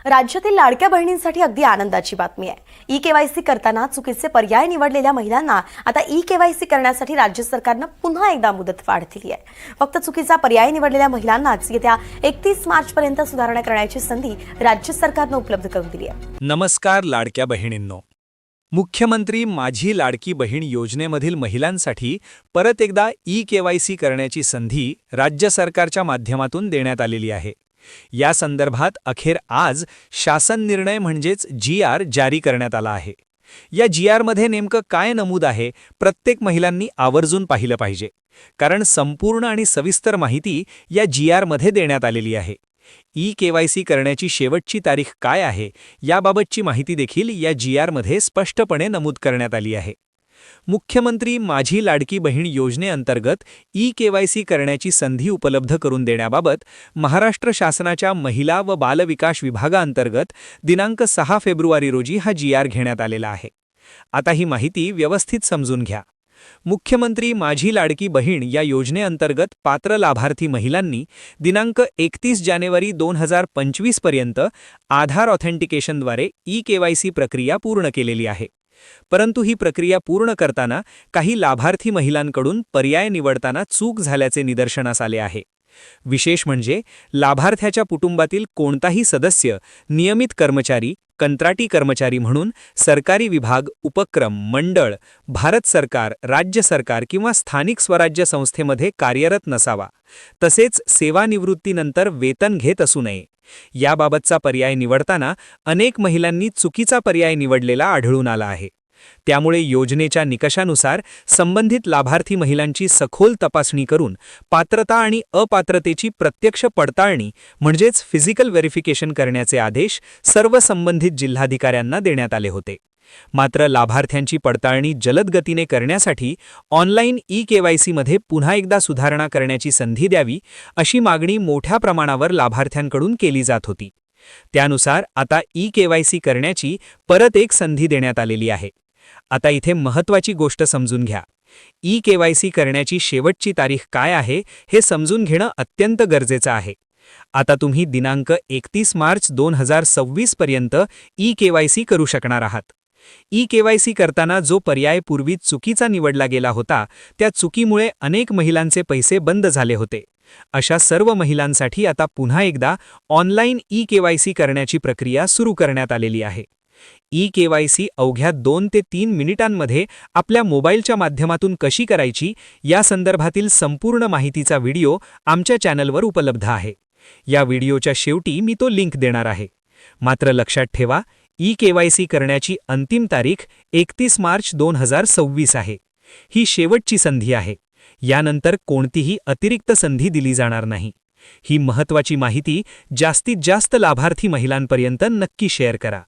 राज्यातील लाडक्या बहिणींसाठी अगदी आनंदाची बातमी आहे। ई-केवायसी करताना चुकीचे पर्याय निवडलेल्या महिलांना आता ई-केवायसी करण्यासाठी राज्य सरकारने पुन्हा एकदा मुदतवाढ दिली आहे। फक्त चुकीचा पर्याय निवडलेल्या महिलांनाच येत्या 31 मार्च पर्यंत सुधारणा करण्याची संधी राज्य सरकारने उपलब्ध करून दिली आहे। नमस्कार लाडक्या बहिणींनो, मुख्यमंत्री माझी लाडकी बहीण योजनेमधील महिलांसाठी परत एकदा ई-केवायसी करण्याची संधी राज्य सरकारच्या माध्यमातून देण्यात आलेली आहे। या संदर्भात अखेर आज शासन निर्णय म्हणजेच जी.आर. जारी करण्यात आला आहे। या जी.आर.मध्ये नेमकं काय नमूद आहे प्रत्येक महिलांनी आवर्जून पाहिलं पाहिजे, कारण संपूर्ण आणि सविस्तर माहिती या जी.आर.मध्ये देण्यात आलेली आहे। ई-केवायसी करण्याची शेवटची तारीख काय आहे याबाबतची माहिती देखील या जी.आर.मध्ये स्पष्टपणे नमूद करण्यात आली आहे। मुख्यमंत्री माझी लाडकी बहीण योजनेअंतर्गत ई-केवायसी करण्याची संधी उपलब्ध करून देण्याबाबत महाराष्ट्र शासनाच्या महिला व बालविकास विभागाअंतर्गत दिनांक 6 फेब्रुवारी रोजी हा जी.आर. घेण्यात आलेला आहे। आता ही माहिती व्यवस्थित समजून घ्या। मुख्यमंत्री माझी लाडकी बहीण या योजनेअंतर्गत पात्र लाभार्थी महिलांनी दिनांक 31 जानेवारी 2025 पर्यंत आधार ऑथेंटिकेशनद्वारे ई-केवायसी प्रक्रिया पूर्ण केलेली आहे। परंतु ही प्रक्रिया पूर्ण करताना काही लाभार्थी महिलांकडून पर्याय निवडताना चूक झाल्याचे निदर्शनास आले आहे। विशेष म्हणजे लाभार्थ्याच्या कुटुंबातील कोणताही सदस्य नियमित कर्मचारी, कंत्राटी कर्मचारी म्हणून सरकारी विभाग, उपक्रम, मंडळ, भारत सरकार, राज्य सरकार किंवा स्थानिक स्वराज्य संस्थेमध्ये कार्यरत नसावा, तसेच सेवानिवृत्तीनंतर वेतन घेत असू नये। याबाबतचा पर्याय निवडताना अनेक महिलांनी चुकीचा पर्याय निवडलेला आढळून आला आहे। त्यामुळे योजनेच्या निकषानुसार संबंधित लाभार्थी महिलांची सखोल तपासणी करून पात्रता आणि अपात्रतेची प्रत्यक्ष पडताळणी म्हणजेच फिजिकल व्हेरिफिकेशन करण्याचे आदेश सर्व संबंधित जिल्हाधिकाऱ्यांना देण्यात आले होते। मात्र लाभार्थ्यांची पडताळणी जलद गतीने करण्यासाठी ऑनलाईन ई-केवायसीमध्ये पुन्हा एकदा सुधारणा करण्याची संधी द्यावी अशी मागणी मोठ्या प्रमाणावर लाभार्थ्यांकडून केली जात होती। त्यानुसार आता ई-केवायसी करण्याची परत एक संधी देण्यात आलेली आहे। आता इथे महत्त्वाची गोष्ट समजून घ्या। ई-केवायसी करण्याची शेवटची तारीख काय आहे हे समजून घेणं अत्यंत गरजेचं आहे। आता तुम्ही दिनांक 31 मार्च 2026 पर्यंत ई-केवायसी करू शकणार आहात। ई-केवायसी करताना जो पर्याय पूर्वी चुकीचा निवडला गेला होता, त्या चुकीमुळे अनेक महिलांचे पैसे बंद झाले होते। अशा सर्व महिलांसाठी आता पुन्हा एकदा ऑनलाईन ई-केवायसी करण्याची प्रक्रिया सुरू करण्यात आलेली आहे। ई-केवायसी अवघ्या 2 ते 3 मिनिटांमध्ये आपल्या मोबाईलच्या माध्यमातून कशी करायची या संदर्भातील संपूर्ण माहितीचा व्हिडिओ आमच्या चॅनलवर उपलब्ध आहे। या व्हिडिओच्या शेवटी मी तो लिंक देणार आहे। मात्र लक्षात ठेवा, ई-केवायसी करण्याची अंतिम तारीख 31 मार्च 2026 आहे। ही शेवटची संधी आहे। यानंतर कोणतीही अतिरिक्त संधी दिली जाणार नाही। ही महत्त्वाची माहिती जास्तीत जास्त लाभार्थी महिलांपर्यंत नक्की शेअर करा।